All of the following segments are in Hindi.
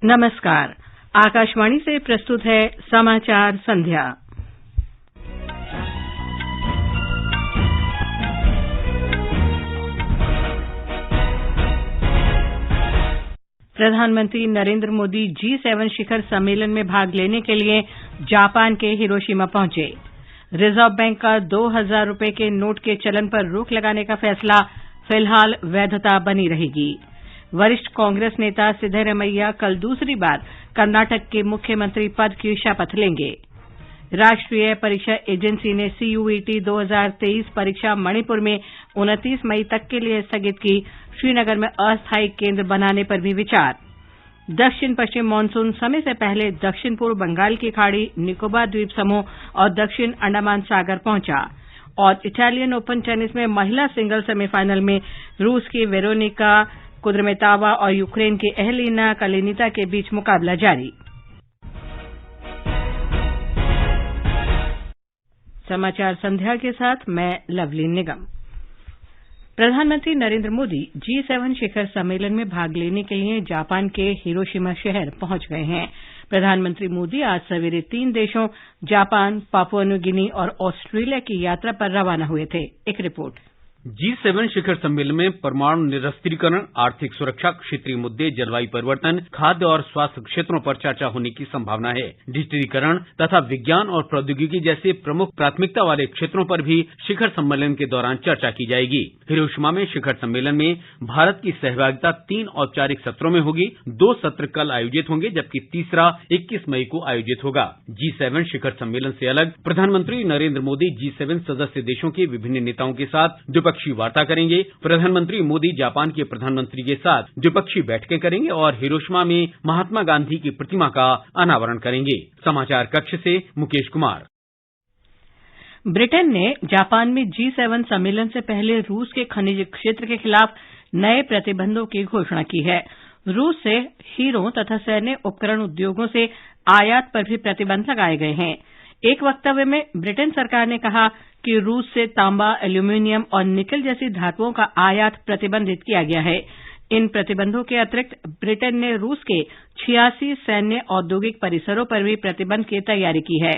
नमस्कार। आकाशवाणी से प्रस्तुत है समाचार संध्या। प्रधानमंत्री नरेंद्र मोदी G7 शिखर सम्मेलन में भाग लेने के लिए जापान के हिरोशिमा पहुंचे। रिजर्व बैंक का 2000 रुपये के नोट के चलन पर रोक लगाने का फैसला फिलहाल वैधता बनी रहेगी। वरिष्ठ कांग्रेस नेता सिद्धरमैया कल दूसरी बार कर्नाटक के मुख्यमंत्री पद की शपथ लेंगे। राष्ट्रीय परीक्षा एजेंसी ने CUET 2023 परीक्षा मणिपुर में 29 मई तक के लिए स्थगित की। श्रीनगर में अस्थायी केंद्र बनाने पर भी विचार। दक्षिण पश्चिम मानसून समय से पहले दक्षिण पूर्व बंगाल की खाड़ी, निकोबार द्वीप समूह और दक्षिण अंडमान सागर पहुंचा। और इटालियन ओपन टेनिस में महिला सिंगल सेमीफाइनल में रूस की वेरोनिका कुद्रमेतावा और यूक्रेन की एहेलिना कालिनिना के बीच मुकाबला जारी। समाचार संध्या के साथ मैं लवलीन निगम। प्रधानमंत्री नरेंद्र मोदी G7 शिखर सम्मेलन में भाग लेने के लिए जापान के हिरोशिमा शहर पहुंच गए हैं। प्रधानमंत्री मोदी आज सवेरे 3 देशों जापान, पापुआ न्यू गिनी और ऑस्ट्रेलिया की यात्रा पर रवाना हुए थे। एक रिपोर्ट। G7 शिखर सम्मेलन में परमाणु निरस्त्रीकरण, आर्थिक सुरक्षा, क्षेत्रीय मुद्दे, जलवायु परिवर्तन, खाद्य और स्वास्थ्य क्षेत्रों पर चर्चा होने की संभावना है। डिजिटलीकरण तथा विज्ञान और प्रौद्योगिकी जैसे प्रमुख प्राथमिकता वाले क्षेत्रों पर भी शिखर सम्मेलन के दौरान चर्चा की जाएगी। हिरोशिमा में शिखर सम्मेलन में भारत की सहभागिता 3 औपचारिक सत्रों में होगी। 2 सत्र कल आयोजित होंगे, जबकि तीसरा 21 मई को आयोजित होगा। G7 शिखर सम्मेलन से अलग प्रधानमंत्री नरेंद्र मोदी G7 सदस्य देशों के विभिन्न नेताओं के साथ द्विपक्षीय वार्ता करेंगे। प्रधानमंत्री मोदी जापान के प्रधानमंत्री के साथ द्विपक्षीय बैठकें करेंगे और हिरोशिमा में महात्मा गांधी की प्रतिमा का अनावरण करेंगे। समाचार कक्ष से मुकेश कुमार। ब्रिटेन ने जापान में G7 सम्मेलन से पहले रूस के खनिज क्षेत्र के खिलाफ नए प्रतिबंधों की घोषणा की है। रूस से हीरों तथा सैन्य उपकरण उद्योगों से आयात पर भी प्रतिबंध लगाए गए हैं। एक वक्तव्य में ब्रिटेन सरकार ने कहा कि रूस से तांबा, एल्यूमीनियम और निकल जैसी धातुओं का आयात प्रतिबंधित किया गया है। इन प्रतिबंधों के अतिरिक्त ब्रिटेन ने रूस के 86 सैन्य औद्योगिक परिसरों पर भी प्रतिबंध की तैयारी की है।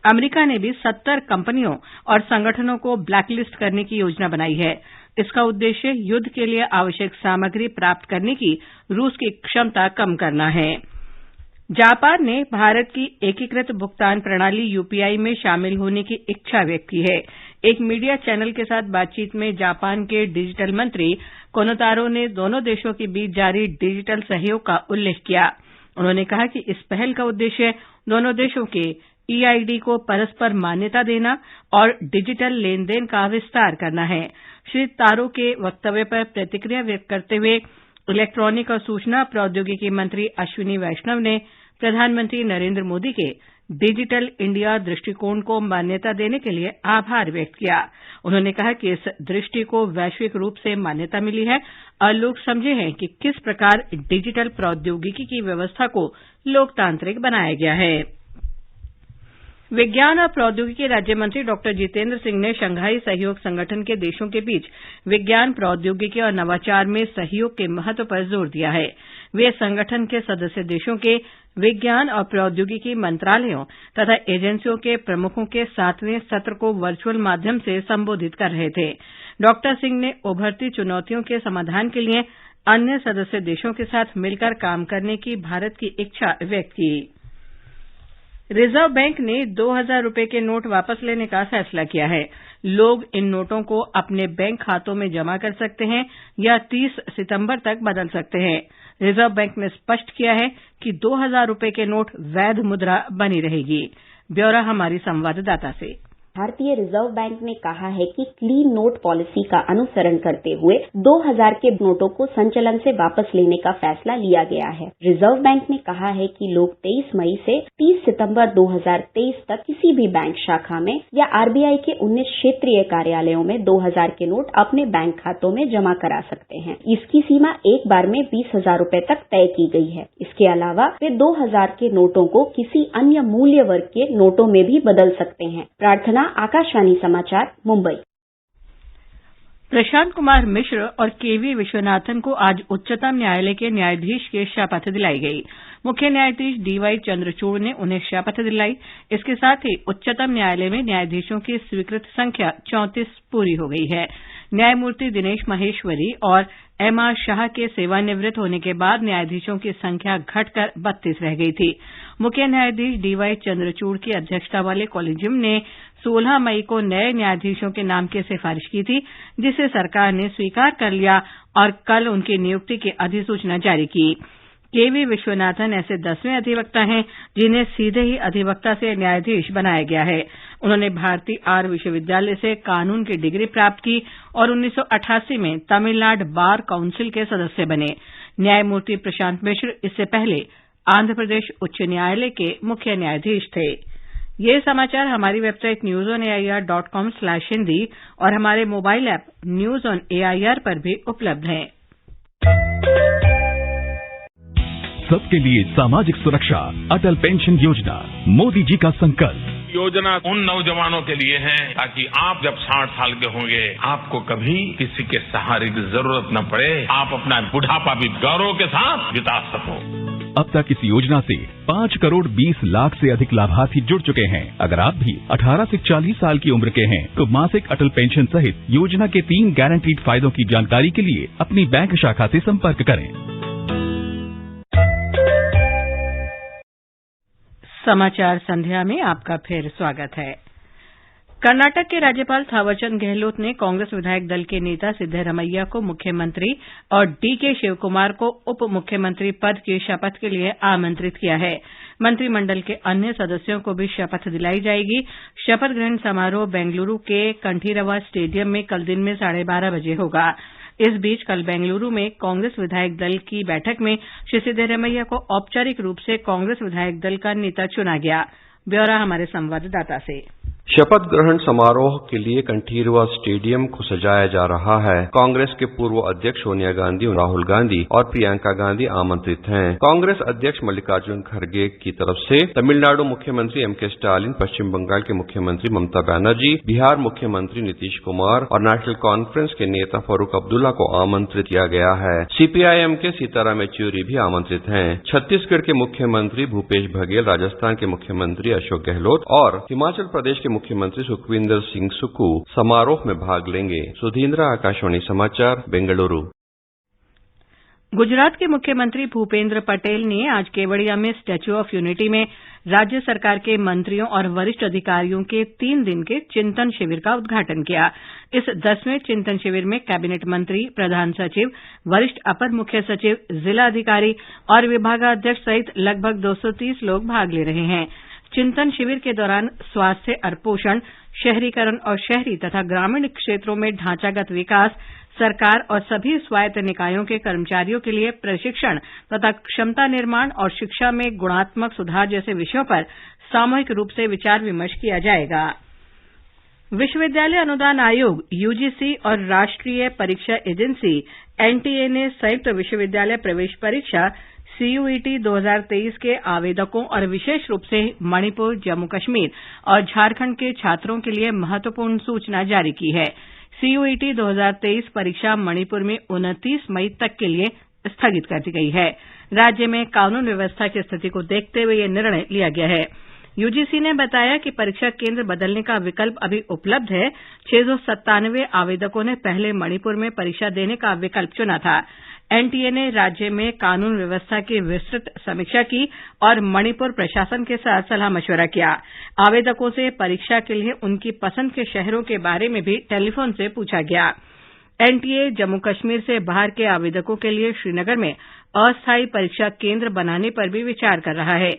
अमेरिका ने भी 70 कंपनियों और संगठनों को ब्लैकलिस्ट करने की योजना बनाई है। इसका उद्देश्य युद्ध के लिए आवश्यक सामग्री प्राप्त करने की रूस की क्षमता कम करना है। जापान ने भारत की एकीकृत भुगतान प्रणाली UPI में शामिल होने की इच्छा व्यक्त की है। एक मीडिया चैनल के साथ बातचीत में जापान के डिजिटल मंत्री कोनोतारो ने दोनों देशों के बीच जारी डिजिटल सहयोग का उल्लेख किया। उन्होंने कहा कि इस पहल का उद्देश्य दोनों देशों के EID को परस्पर मान्यता देना और डिजिटल लेन देन का विस्तार करना है। श्री तारो के वक्तव्य पर प्रतिक्रिया व्यक्त करते हुए इलेक्ट्रॉनिक और सूचना प्रौद्योगिकी मंत्री अश्विनी वैष्णव ने प्रधानमंत्री नरेंद्र मोदी के डिजिटल इंडिया दृष्टिकोण को मान्यता देने के लिए आभार व्यक्त किया। उन्होंने कहा कि इस दृष्टि को वैश्विक रूप से मान्यता मिली है और लोग समझे हैं कि किस प्रकार डिजिटल प्रौद्योगिकी की व्यवस्था को लोकतांत्रिक बनाया गया है। विज्ञान और प्रौद्योगिकी राज्य मंत्री डॉक्टर जितेंद्र सिंह ने शंघाई सहयोग संगठन के देशों के बीच विज्ञान, प्रौद्योगिकी और नवाचार में सहयोग के महत्व पर जोर दिया है। वे संगठन के सदस्य देशों के विज्ञान और प्रौद्योगिकी मंत्रालयों तथा एजेंसियों के प्रमुखों के 7वें सत्र को वर्चुअल माध्यम से संबोधित कर रहे थे। डॉक्टर सिंह ने उभरती चुनौतियों के समाधान के लिए अन्य सदस्य देशों के साथ मिलकर काम करने की भारत की इच्छा व्यक्त की। रिजर्व बैंक ने 2000 रुपये के नोट वापस लेने का फैसला किया है। लोग इन नोटों को अपने बैंक खातों में जमा कर सकते हैं या 30 सितंबर तक बदल सकते हैं। रिजर्व बैंक ने स्पष्ट किया है कि 2000 रुपये के नोट वैध मुद्रा बनी रहेगी। ब्यौरा हमारी संवाददाता से। भारतीय रिजर्व बैंक ने कहा है कि क्लीन नोट पॉलिसी का अनुसरण करते हुए 2000 के नोटों को संचलन से वापस लेने का फैसला लिया गया है। रिजर्व बैंक ने कहा है कि लोग 23 मई से 30 सितंबर 2023 तक किसी भी बैंक शाखा में या RBI के 19 क्षेत्रीय कार्यालयों में 2000 के नोट अपने बैंक खातों में जमा करा सकते हैं। इसकी सीमा एक बार में 20,000 रुपए तक तय की गई है। इसके अलावा वे 2000 के नोटों को किसी अन्य मूल्य वर्ग के नोटों में भी बदल सकते हैं। प्रार्थना, आकाशवाणी समाचार, मुंबई। प्रशांत कुमार मिश्र और केवी विश्वनाथन को आज उच्चतम न्यायालय के न्यायाधीश की शपथ दिलाई गई। मुख्य न्यायाधीश डीवाई चंद्रचूड़ ने उन्हें शपथ दिलाई। इसके साथ ही उच्चतम न्यायालय में न्यायाधीशों की स्वीकृत संख्या 34 पूरी हो गई है। न्यायमूर्ति दिनेश माहेश्वरी और एमआर शाह के सेवानिवृत्त होने के बाद न्यायाधीशों की संख्या घटकर 32 रह गई थी। मुख्य न्यायाधीश डीवाई चंद्रचूड़ की अध्यक्षता वाले कॉलेजियम ने 16 मई को नए न्यायाधीशों के नाम की सिफारिश की थी, जिसे सरकार ने स्वीकार कर लिया और कल उनकी नियुक्ति की अधिसूचना जारी की। केवी विश्वनाथन ऐसे 10वें अधिवक्ता हैं जिन्हें सीधे ही अधिवक्ता से न्यायाधीश बनाया गया है। उन्होंने भारतीय आर विश्वविद्यालय से कानून की डिग्री प्राप्त की और 1988 में तमिलनाडु बार काउंसिल के सदस्य बने। न्यायमूर्ति प्रशांत मिश्र इससे पहले आंध्र प्रदेश उच्च न्यायालय के मुख्य न्यायाधीश थे। ये समाचार हमारी वेबसाइट newsonair.com/hindi और हमारे mobile app news on AIR पर भी उपलब्ध हैं। सबके लिए सामाजिक सुरक्षा, अटल पेंशन योजना, मोदी जी का संकल्प। योजना उन नौजवानों के लिए है ताकि आप जब 60 साल के होंगे आपको कभी किसी के सहारे की जरूरत न पड़े, आप अपना बुढ़ापा भी गौरव के साथ बिता सको। अब तक इस योजना से 5 करोड़ 20 लाख से अधिक लाभार्थी जुड़ चुके हैं। अगर आप भी 18 से 40 साल की उम्र के हैं तो मासिक अटल पेंशन सहित योजना के 3 गारंटीड फायदों की जानकारी के लिए अपनी बैंक शाखा से संपर्क करें। समाचार संध्या में आपका फिर स्वागत है। कर्नाटक के राज्यपाल थावरचंद गहलोत ने कांग्रेस विधायक दल के नेता सिद्धरमैया को मुख्यमंत्री और डीके शिवकुमार को उप मुख्यमंत्री पद की शपथ के लिए आमंत्रित किया है। मंत्रिमंडल के अन्य सदस्यों को भी शपथ दिलाई जाएगी। शपथ ग्रहण समारोह बेंगलुरु के कंठीरवा स्टेडियम में कल दिन में 12:30 बजे होगा। इस बीच कल बेंगलुरु में कांग्रेस विधायक दल की बैठक में श्री सिद्धरमैया को औपचारिक रूप से कांग्रेस विधायक दल का नेता चुना गया। ब्यौरा हमारे संवाददाता से। शपथ ग्रहण समारोह के लिए कंठीरवा स्टेडियम को सजाया जा रहा है। कांग्रेस के पूर्व अध्यक्ष सोनिया गांधी, राहुल गांधी और प्रियंका गांधी आमंत्रित हैं। कांग्रेस अध्यक्ष मल्लिकार्जुन खड़गे की तरफ से तमिलनाडु मुख्यमंत्री एमके स्टालिन, पश्चिम बंगाल के मुख्यमंत्री ममता बनर्जी, बिहार मुख्यमंत्री नीतीश कुमार और नेशनल कॉन्फ्रेंस के नेता फारूक अब्दुल्ला को आमंत्रित किया गया है। सीपीआईएम के सीताराम येचुरी भी आमंत्रित हैं। छत्तीसगढ़ के मुख्यमंत्री भूपेश बघेल, राजस्थान के मुख्यमंत्री अशोक गहलोत और हिमाचल प्रदेश के मुख्यमंत्री सुखविंदर सिंह सुक्खू समारोह में भाग लेंगे। सुधींद्र, आकाशवाणी समाचार, बेंगलुरु। गुजरात के मुख्यमंत्री भूपेंद्र पटेल ने आज केवड़िया में स्टैच्यू ऑफ यूनिटी में राज्य सरकार के मंत्रियों और वरिष्ठ अधिकारियों के 3 दिन के चिंतन शिविर का उद्घाटन किया। इस 10वें चिंतन शिविर में कैबिनेट मंत्री, प्रधान सचिव, वरिष्ठ अपर मुख्य सचिव, जिला अधिकारी और विभागाध्यक्ष सहित लगभग 230 लोग भाग ले रहे हैं। चिंतन शिविर के दौरान स्वास्थ्य और पोषण, शहरीकरण और शहरी तथा ग्रामीण क्षेत्रों में ढांचागत विकास, सरकार और सभी स्वायत्त निकायों के कर्मचारियों के लिए प्रशिक्षण तथा क्षमता निर्माण और शिक्षा में गुणात्मक सुधार जैसे विषयों पर सामूहिक रूप से विचार विमर्श किया जाएगा। विश्वविद्यालय अनुदान आयोग यूजीसी और राष्ट्रीय परीक्षा एजेंसी एनटीए ने संयुक्त विश्वविद्यालय प्रवेश परीक्षा सीयूईटी 2023 के आवेदकों और विशेष रूप से मणिपुर, जम्मू कश्मीर और झारखंड के छात्रों के लिए महत्वपूर्ण सूचना जारी की है। सीयूईटी 2023 परीक्षा मणिपुर में 29 मई तक के लिए स्थगित कर दी गई है। राज्य में कानून व्यवस्था की स्थिति को देखते हुए यह निर्णय लिया गया है। यूजीसी ने बताया कि परीक्षा केंद्र बदलने का विकल्प अभी उपलब्ध है। 697 आवेदकों ने पहले मणिपुर में परीक्षा देने का विकल्प चुना था। एनटीए ने राज्य में कानून व्यवस्था की विस्तृत समीक्षा की और मणिपुर प्रशासन के साथ सलाह मशवरा किया। आवेदकों से परीक्षा के लिए उनकी पसंद के शहरों के बारे में भी टेलीफोन से पूछा गया। एनटीए जम्मू कश्मीर से बाहर के आवेदकों के लिए श्रीनगर में अस्थायी परीक्षा केंद्र बनाने पर भी विचार कर रहा है।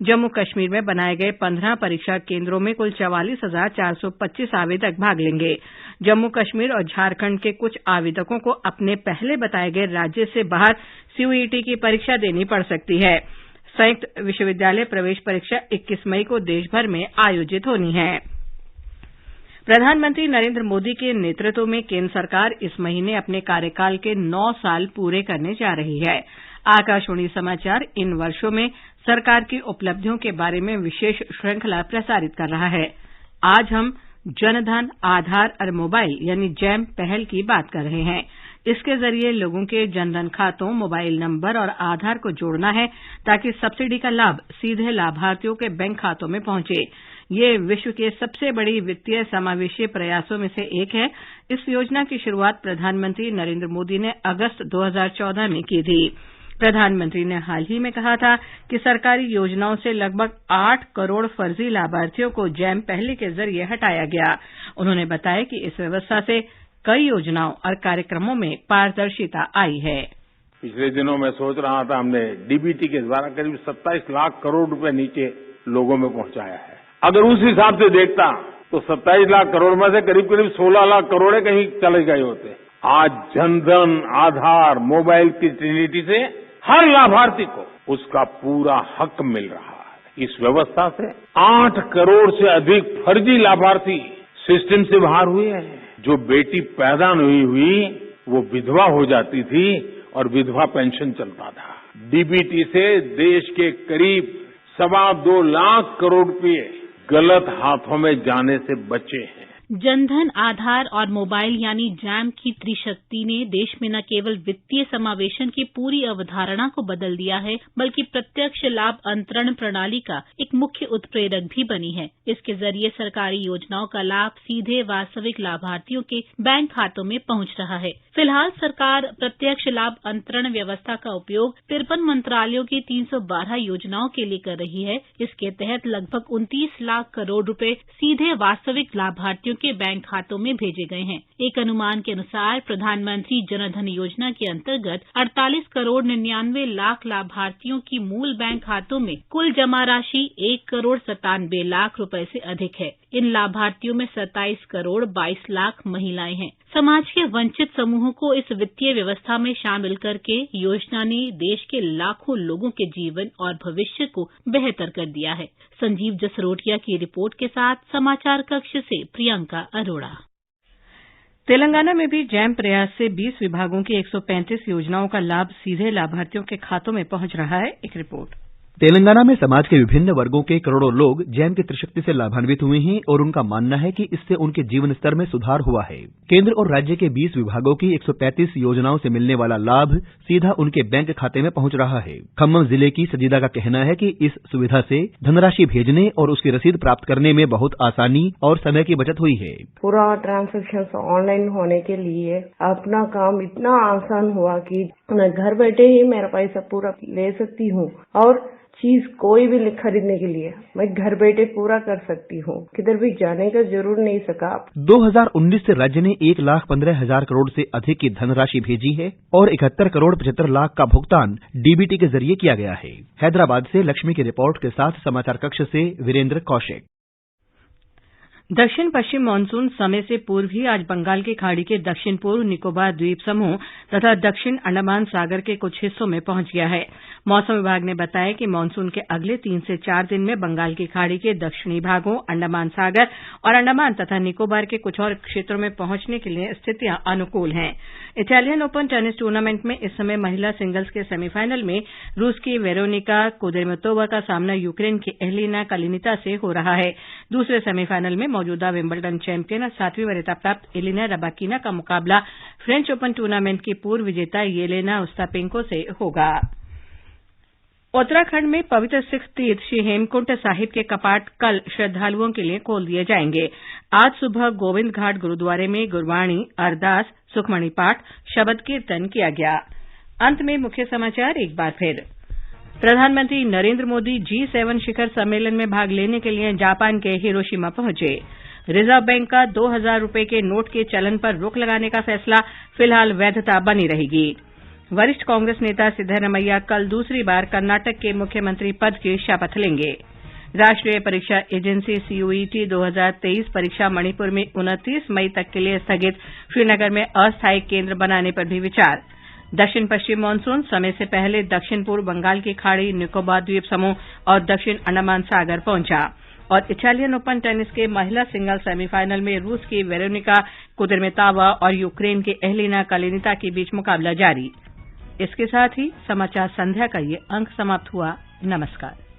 जम्मू कश्मीर में बनाए गए 15 परीक्षा केंद्रों में कुल 44,425 आवेदक भाग लेंगे। जम्मू कश्मीर और झारखंड के कुछ आवेदकों को अपने पहले बताए गए राज्य से बाहर सीयूईटी की परीक्षा देनी पड़ सकती है। संयुक्त विश्वविद्यालय प्रवेश परीक्षा 21 मई को देश भर में आयोजित होनी है। प्रधानमंत्री नरेंद्र मोदी के नेतृत्व में केंद्र सरकार इस महीने अपने कार्यकाल के 9 साल पूरे करने जा रही है। आकाशवाणी समाचार इन वर्षों में सरकार की उपलब्धियों के बारे में विशेष श्रृंखला प्रसारित कर रहा है। आज हम जनधन, आधार और मोबाइल यानी जैम पहल की बात कर रहे हैं। इसके जरिए लोगों के जनधन खातों, मोबाइल नंबर और आधार को जोड़ना है ताकि सब्सिडी का लाभ सीधे लाभार्थियों के बैंक खातों में पहुंचे। ये विश्व के सबसे बड़ी वित्तीय समावेशी प्रयासों में से एक है। इस योजना की शुरुआत प्रधानमंत्री नरेंद्र मोदी ने अगस्त 2014 में की थी। प्रधानमंत्री ने हाल ही में कहा था कि सरकारी योजनाओं से लगभग 8 करोड़ फर्जी लाभार्थियों को जैम पहल के जरिए हटाया गया। उन्होंने बताया कि इस व्यवस्था से कई योजनाओं और कार्यक्रमों में पारदर्शिता आई है। पिछले दिनों मैं सोच रहा था, हमने डीबीटी के द्वारा करीब 27 लाख करोड़ रुपए नीचे लोगों में पहुंचाया है। अगर उस हिसाब से देखता तो 27 लाख करोड़ में से करीब 16 लाख करोड़ कहीं चले गए होते। आज जनधन, आधार, मोबाइल की ट्रिनिटी से हर लाभार्थी को उसका पूरा हक मिल रहा है। इस व्यवस्था से 8 करोड़ से अधिक फर्जी लाभार्थी सिस्टम से बाहर हुए हैं। जो बेटी पैदा नहीं हुई वो विधवा हो जाती थी और विधवा पेंशन चलता था। डीबीटी से देश के करीब 2.25 लाख करोड़ रुपए गलत हाथों में जाने से बचे हैं। जनधन, आधार और मोबाइल यानी जैम की त्रिशक्ति ने देश में न केवल वित्तीय समावेशन की पूरी अवधारणा को बदल दिया है, बल्कि प्रत्यक्ष लाभ अंतरण प्रणाली का एक मुख्य उत्प्रेरक भी बनी है। इसके जरिए सरकारी योजनाओं का लाभ सीधे वास्तविक लाभार्थियों के बैंक खातों में पहुंच रहा है। फिलहाल सरकार प्रत्यक्ष लाभ अंतरण व्यवस्था का उपयोग 53 मंत्रालयों की 312 योजनाओं के लिए कर रही है। इसके तहत लगभग 29 लाख करोड़ रुपए सीधे वास्तविक लाभार्थियों के बैंक खातों में भेजे गए हैं। एक अनुमान के अनुसार प्रधानमंत्री जनधन योजना के अंतर्गत 48 करोड़ 99 लाख लाभार्थियों की मूल बैंक खातों में कुल जमा राशि 1 करोड़ 97 लाख रुपए से अधिक है। इन लाभार्थियों में 27 करोड़ 22 लाख महिलाएं हैं। समाज के वंचित समूहों को इस वित्तीय व्यवस्था में शामिल करके योजना ने देश के लाखों लोगों के जीवन और भविष्य को बेहतर कर दिया है। संजीव जसरोटिया की रिपोर्ट के साथ समाचार कक्ष से प्रियंका अरोड़ा। तेलंगाना में भी जैम प्रयास से 20 विभागों की 135 योजनाओं का लाभ सीधे लाभार्थियों के खातों में पहुंच रहा है। एक रिपोर्ट। तेलंगाना में समाज के विभिन्न वर्गों के करोड़ों लोग जैम की त्रिशक्ति से लाभान्वित हुए हैं और उनका मानना है कि इससे उनके जीवन स्तर में सुधार हुआ है। केंद्र और राज्य के 20 विभागों की 135 योजनाओं से मिलने वाला लाभ सीधा उनके बैंक खाते में पहुंच रहा है। खम्मम जिले की सजीदा का कहना है कि इस सुविधा से धनराशि भेजने और उसकी रसीद प्राप्त करने में बहुत आसानी और समय की बचत हुई है। पूरा ट्रांजैक्शन ऑनलाइन होने के लिए अपना काम इतना आसान हुआ कि मैं घर बैठे ही मेरा पैसा पूरा ले सकती हूँ और चीज कोई भी खरीदने के लिए मैं घर बैठे पूरा कर सकती हूँ। किधर भी जाने का जरूर नहीं सका। 2019 से राज्य ने 1,15,000 करोड़ से अधिक की धनराशि भेजी है और 71 करोड़ 75 लाख का भुगतान डीबीटी के जरिए किया गया है। हैदराबाद से लक्ष्मी की रिपोर्ट के साथ समाचार कक्ष से वीरेंद्र कौशिक। दक्षिण पश्चिम मानसून समय से पूर्व ही आज बंगाल की खाड़ी के दक्षिण पूर्व निकोबार द्वीप समूह तथा दक्षिण अंडमान सागर के कुछ हिस्सों में पहुंच गया है। मौसम विभाग ने बताया कि मानसून के अगले 3 से 4 दिन में बंगाल की खाड़ी के दक्षिणी भागों, अंडमान सागर और अंडमान तथा निकोबार के कुछ और क्षेत्रों में पहुंचने के लिए स्थितियां अनुकूल हैं। इटालियन ओपन टेनिस टूर्नामेंट में इस समय महिला सिंगल्स के सेमीफाइनल में रूस की वेरोनिका कुदेरमेतोवा का सामना यूक्रेन की एलिना कालिनिता से हो रहा है। दूसरे सेमीफाइनल में मौजूदा विंबलडन चैंपियन और 7वीं वरीयता प्राप्त एलिना रबाकिना का मुकाबला फ्रेंच ओपन टूर्नामेंट की पूर्व विजेता येलेना ओस्तापेंको से होगा। उत्तराखंड में पवित्र सिख तीर्थ श्री हेमकुंड साहिब के कपाट कल श्रद्धालुओं के लिए खोल दिए जाएंगे। आज सुबह गोविंद घाट गुरुद्वारे में गुरबाणी, अरदास, सुखमणि पाठ, शबद कीर्तन किया गया। अंत में मुख्य समाचार एक बार फिर। प्रधानमंत्री नरेंद्र मोदी G7 शिखर सम्मेलन में भाग लेने के लिए जापान के हिरोशिमा पहुंचे। रिजर्व बैंक का 2,000 रुपये के नोट के चलन पर रोक लगाने का फैसला फिलहाल वैधता बनी रहेगी। वरिष्ठ कांग्रेस नेता सिद्धरमैया कल दूसरी बार कर्नाटक के मुख्यमंत्री पद की शपथ लेंगे। राष्ट्रीय परीक्षा एजेंसी CUET 2023 परीक्षा मणिपुर में 29 मई तक के लिए स्थगित, श्रीनगर में अस्थायी केंद्र बनाने पर भी विचार। दक्षिण पश्चिम मानसून समय से पहले दक्षिण पूर्व बंगाल की खाड़ी, निकोबार द्वीप समूह और दक्षिण अंडमान सागर पहुंचा। और इटालियन ओपन टेनिस के महिला सिंगल सेमीफाइनल में रूस की वेरोनिका कुदेरमेतोवा और यूक्रेन के एलिना कालिनिता के बीच मुकाबला जारी। इसके साथ ही समाचार संध्या का ये अंक समाप्त हुआ। नमस्कार।